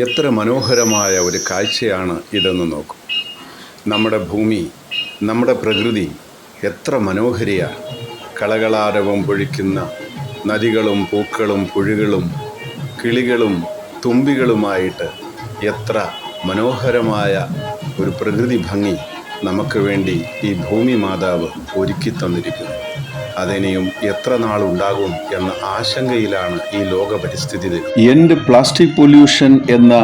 എത്ര മനോഹരമായ ഒരു കാഴ്ചയാണ് ഇതെന്ന് നോക്കൂ. നമ്മുടെ ഭൂമി, നമ്മുടെ പ്രകൃതി എത്ര മനോഹരിയാണ്. കളകളാരവം പൊഴിക്കുന്ന നദികളും പൂക്കളും പുഴകളും കിളികളും തുമ്പികളുമായിട്ട് എത്ര മനോഹരമായ ഒരു പ്രകൃതി ഭംഗി നമുക്ക് വേണ്ടി ഈ ഭൂമി മാതാവ് ഒരുക്കി തന്നിരിക്കുന്നു. അതിനെയും എത്ര നാളുണ്ടാകും എന്ന ആശങ്കയിലാണ് ഈ ലോക പരിസ്ഥിതി ദിനം. എൻഡ് പ്ലാസ്റ്റിക് പൊല്യൂഷൻ എന്ന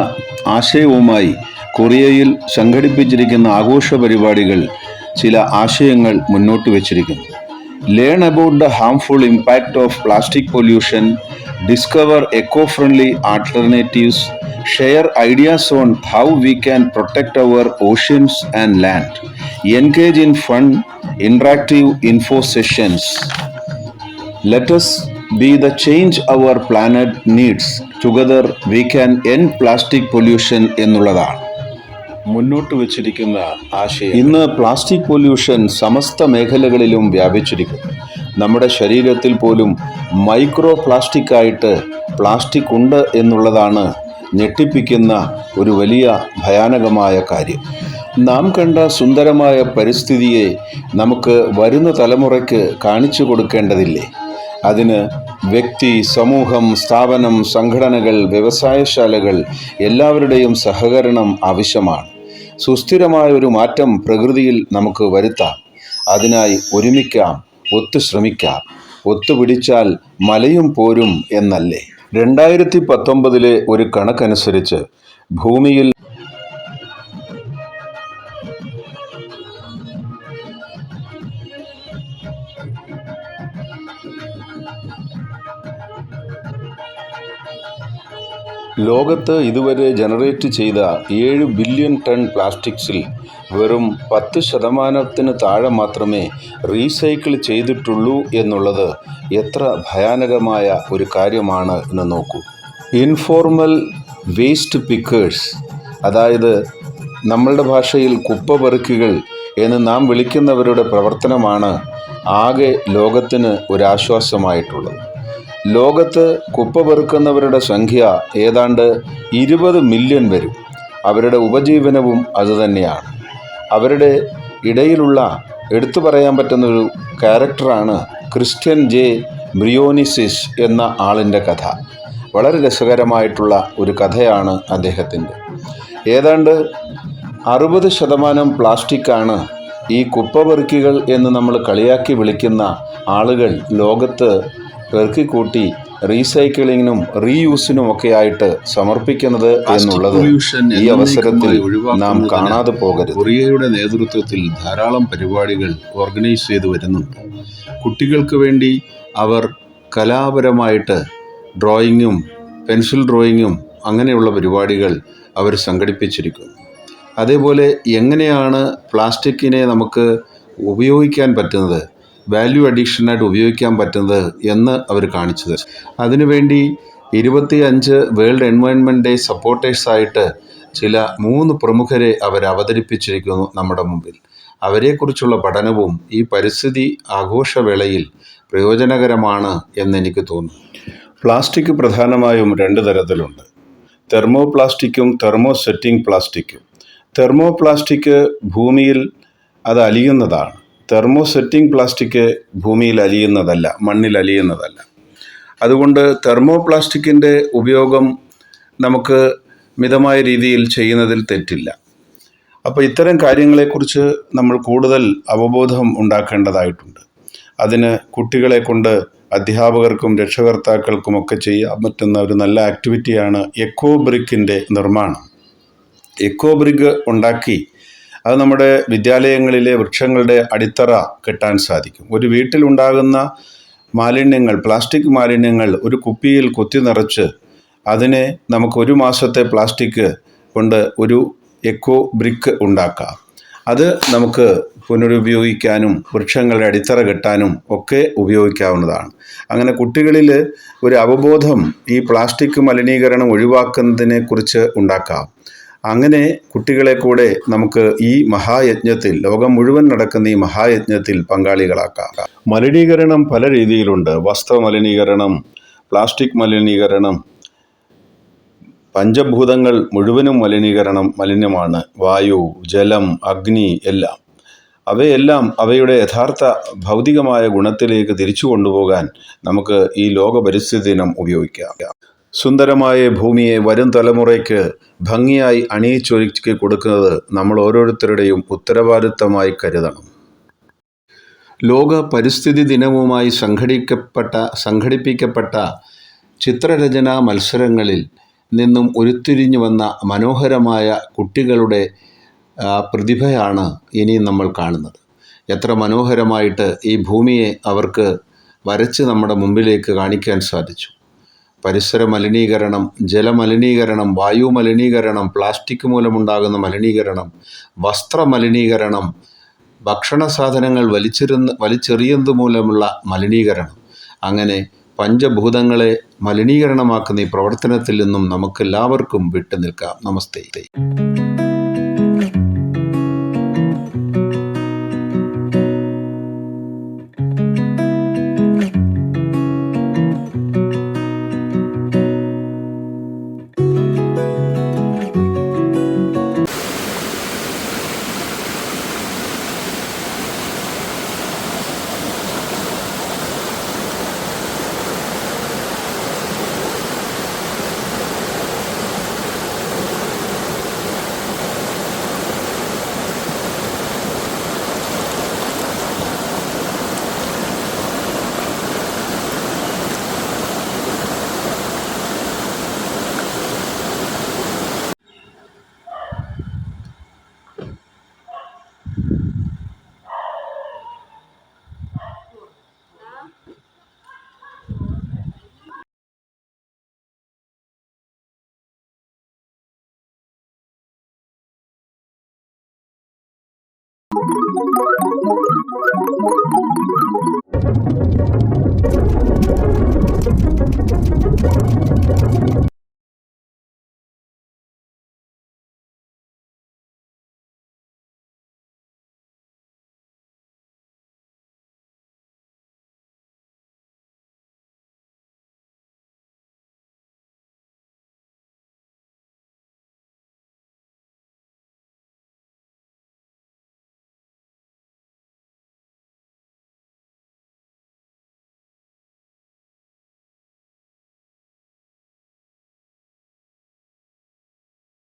ആശയവുമായി കൊറിയയിൽ സംഘടിപ്പിച്ചിരിക്കുന്ന ആഘോഷ പരിപാടികൾ ചില ആശയങ്ങൾ മുന്നോട്ട് വച്ചിരിക്കുന്നു. Learn about the harmful impact of plastic pollution, discover eco-friendly alternatives, share ideas on how we can protect our oceans and land, engage in fun interactive info sessions. Let us be the change our planet needs. Together we can end plastic pollution എന്നുള്ളതാണ് മുന്നോട്ട് വച്ചിരിക്കുന്ന ആശയം. ഇന്ന് plastic pollution സമസ്ത മേഖലകളിലും വ്യാപിച്ചിരിക്കുന്നു. നമ്മുടെ ശരീരത്തിൽ പോലും മൈക്രോ പ്ലാസ്റ്റിക് ആയിട്ട് പ്ലാസ്റ്റിക് ഉണ്ട് എന്നുള്ളതാണ് ഞെട്ടിപ്പിക്കുന്ന ഒരു വലിയ ഭയാനകമായ കാര്യം. നാം കണ്ട സുന്ദരമായ പരിസ്ഥിതിയെ നമുക്ക് വരുന്ന തലമുറയ്ക്ക് കാണിച്ചു കൊടുക്കേണ്ടതില്ലേ? അതിന് വ്യക്തി, സമൂഹം, സ്ഥാപനം, സംഘടനകൾ, വ്യവസായശാലകൾ എല്ലാവരുടെയും സഹകരണം ആവശ്യമാണ്. സുസ്ഥിരമായ ഒരു മാറ്റം പ്രകൃതിയിൽ നമുക്ക് വരുത്താം. അതിനായി ഒരുമിക്കാം, ഒത്തുശ്രമിക്കാം. ഒത്തുപിടിച്ചാൽ മലയും പോരും എന്നല്ലേ? 2019 ഒരു കണക്കനുസരിച്ച് ഭൂമിയിൽ ലോകത്ത് ഇതുവരെ ജനറേറ്റ് ചെയ്ത 7 ബില്യൺ ടൺ പ്ലാസ്റ്റിക്സിൽ വെറും 10% താഴെ മാത്രമേ റീസൈക്കിൾ ചെയ്തിട്ടുള്ളൂ എന്നുള്ളത് എത്ര ഭയാനകമായ ഒരു കാര്യമാണ് എന്ന് നോക്കൂ. ഇൻഫോർമൽ വേസ്റ്റ് പിക്കേഴ്സ്, അതായത് നമ്മളുടെ ഭാഷയിൽ കുപ്പപെറുക്കികൾ എന്ന് നാം വിളിക്കുന്നവരുടെ പ്രവർത്തനമാണ് ആകെ ലോകത്തിന് ഒരാശ്വാസമായിട്ടുള്ളത്. ലോകത്ത് കുപ്പ പെറുക്കുന്നവരുടെ സംഖ്യ ഏതാണ്ട് 20 മില്യൺ വരും. അവരുടെ ഉപജീവനവും അതുതന്നെയാണ്. അവരുടെ ഇടയിലുള്ള എടുത്തു പറയാൻ പറ്റുന്നൊരു ക്യാരക്ടറാണ് ക്രിസ്റ്റ്യൻ ജെ ബ്രിയോനിസിസ് എന്ന ആളിൻ്റെ കഥ. വളരെ രസകരമായിട്ടുള്ള ഒരു കഥയാണ് അദ്ദേഹത്തിൻ്റെ. ഏതാണ്ട് 60% പ്ലാസ്റ്റിക്കാണ് ഈ കുപ്പപെറുക്കികൾ എന്ന് നമ്മൾ കളിയാക്കി വിളിക്കുന്ന ആളുകൾ ലോകത്ത് പെറുക്കിക്കൂട്ടി റീസൈക്ലിങ്ങിനും റീയൂസിനുമൊക്കെ ആയിട്ട് സമർപ്പിക്കുന്നത് എന്നുള്ളത് ഈ അവസരത്തിൽ നാം കാണാതെ പോകരുത്. കൊറിയയുടെ നേതൃത്വത്തിൽ ധാരാളം പരിപാടികൾ ഓർഗനൈസ് ചെയ്തു വരുന്നുണ്ട്. കുട്ടികൾക്ക് വേണ്ടി അവർ കലാപരമായിട്ട് ഡ്രോയിങ്ങും പെൻസിൽ ഡ്രോയിങ്ങും അങ്ങനെയുള്ള പരിപാടികൾ അവർ സംഘടിപ്പിച്ചിരിക്കുന്നു. അതേപോലെ എങ്ങനെയാണ് പ്ലാസ്റ്റിക്കിനെ നമുക്ക് ഉപയോഗിക്കാൻ പറ്റുന്നത്, വാല്യൂ അഡീഷനായിട്ട് ഉപയോഗിക്കാൻ പറ്റുന്നത് എന്ന് അവർ കാണിച്ചു തരും. അതിനുവേണ്ടി 25 വേൾഡ് എൻവയോൺമെൻറ്റ് ഡേ സപ്പോർട്ടേഴ്സായിട്ട് ചില 3 പ്രമുഖരെ അവർ അവതരിപ്പിച്ചിരിക്കുന്നു നമ്മുടെ മുമ്പിൽ. അവരെക്കുറിച്ചുള്ള പഠനവും ഈ പരിസ്ഥിതി ആഘോഷവേളയിൽ പ്രയോജനകരമാണ് എന്നെനിക്ക് തോന്നുന്നു. പ്ലാസ്റ്റിക് പ്രധാനമായും 2 തരത്തിലുണ്ട്. തെർമോ പ്ലാസ്റ്റിക്കും തെർമോസെറ്റിംഗ് പ്ലാസ്റ്റിക്കും. തെർമോ പ്ലാസ്റ്റിക് ഭൂമിയിൽ അത് അലിയുന്നതാണ്. തെർമോസെറ്റിംഗ് പ്ലാസ്റ്റിക് ഭൂമിയിൽ അലിയുന്നതല്ല, മണ്ണിൽ അലിയുന്നതല്ല. അതുകൊണ്ട് തെർമോ പ്ലാസ്റ്റിക്കിൻ്റെ ഉപയോഗം നമുക്ക് മിതമായ രീതിയിൽ ചെയ്യുന്നതിൽ തെറ്റില്ല. അപ്പോൾ ഇത്തരം കാര്യങ്ങളെക്കുറിച്ച് നമ്മൾ കൂടുതൽ അവബോധം ഉണ്ടാക്കേണ്ടതായിട്ടുണ്ട്. അതിന് കുട്ടികളെ കൊണ്ട് അധ്യാപകർക്കും രക്ഷകർത്താക്കൾക്കുമൊക്കെ ചെയ്യാൻ പറ്റുന്ന ഒരു നല്ല ആക്ടിവിറ്റിയാണ് എക്കോ ബ്രിക്കിൻ്റെ നിർമ്മാണം. എക്കോ ബ്രിക്ക് ഉണ്ടാക്കി അത് നമ്മുടെ വിദ്യാലയങ്ങളിലെ വൃക്ഷങ്ങളുടെ അടിത്തറ കെട്ടാൻ സാധിക്കും. ഒരു വീട്ടിലുണ്ടാകുന്ന മാലിന്യങ്ങൾ, പ്ലാസ്റ്റിക് മാലിന്യങ്ങൾ ഒരു കുപ്പിയിൽ കുത്തി നിറച്ച് അതിനെ നമുക്ക് 1 മാസത്തെ പ്ലാസ്റ്റിക് കൊണ്ട് ഒരു എക്കോ ബ്രിക്ക് ഉണ്ടാക്കാം. അത് നമുക്ക് പുനരുപയോഗിക്കാനും വൃക്ഷങ്ങളുടെ അടിത്തറ കെട്ടാനും ഒക്കെ ഉപയോഗിക്കാവുന്നതാണ്. അങ്ങനെ കുട്ടികളിൽ ഒരു അവബോധം ഈ പ്ലാസ്റ്റിക് മലിനീകരണം ഒഴിവാക്കുന്നതിനെ കുറിച്ച് ഉണ്ടാക്കാം. അങ്ങനെ കുട്ടികളെ കൂടെ നമുക്ക് ഈ മഹായജ്ഞത്തിൽ, ലോകം മുഴുവൻ നടക്കുന്ന ഈ മഹായജ്ഞത്തിൽ പങ്കാളികളാക്കാം. മലിനീകരണം പല രീതിയിലുണ്ട്. വസ്ത്ര മലിനീകരണം, പ്ലാസ്റ്റിക് മലിനീകരണം, പഞ്ചഭൂതങ്ങൾ മുഴുവനും മലിനമാണ്. വായു, ജലം, അഗ്നി എല്ലാം. അവയെല്ലാം അവയുടെ യഥാർത്ഥ ഭൗതികമായ ഗുണത്തിലേക്ക് തിരിച്ചു കൊണ്ടുപോകാൻ നമുക്ക് ഈ ലോക പരിസ്ഥിതി ദിനം ഉപയോഗിക്കാം. സുന്ദരമായ ഭൂമിയെ വരും തലമുറയ്ക്ക് ഭംഗിയായി അണിയിച്ചൊരുക്കി കൊടുക്കുന്നത് നമ്മൾ ഓരോരുത്തരുടെയും ഉത്തരവാദിത്തമായി കരുതണം. ലോക പരിസ്ഥിതി ദിനവുമായി സംഘടിപ്പിക്കപ്പെട്ട ചിത്രരചനാ മത്സരങ്ങളിൽ നിന്നും ഉരുത്തിരിഞ്ഞു വന്ന മനോഹരമായ കുട്ടികളുടെ പ്രതിഭയാണ് ഇനി നമ്മൾ കാണുന്നത്. എത്ര മനോഹരമായിട്ട് ഈ ഭൂമിയെ അവർക്ക് വരച്ച് നമ്മുടെ മുമ്പിലേക്ക് കാണിക്കാൻ സാധിച്ചു. പരിസര മലിനീകരണം, ജലമലിനീകരണം, വായു മലിനീകരണം, പ്ലാസ്റ്റിക് മൂലമുണ്ടാകുന്ന മലിനീകരണം, വസ്ത്ര മലിനീകരണം, ഭക്ഷണ സാധനങ്ങൾ വലിച്ചെറിയുന്നത് മൂലമുള്ള മലിനീകരണം, അങ്ങനെ പഞ്ചഭൂതങ്ങളെ മലിനീകരണമാക്കുന്ന ഈ പ്രവർത്തനത്തിൽ നിന്നും നമുക്കെല്ലാവർക്കും വിട്ടുനിൽക്കാം. നമസ്തേ.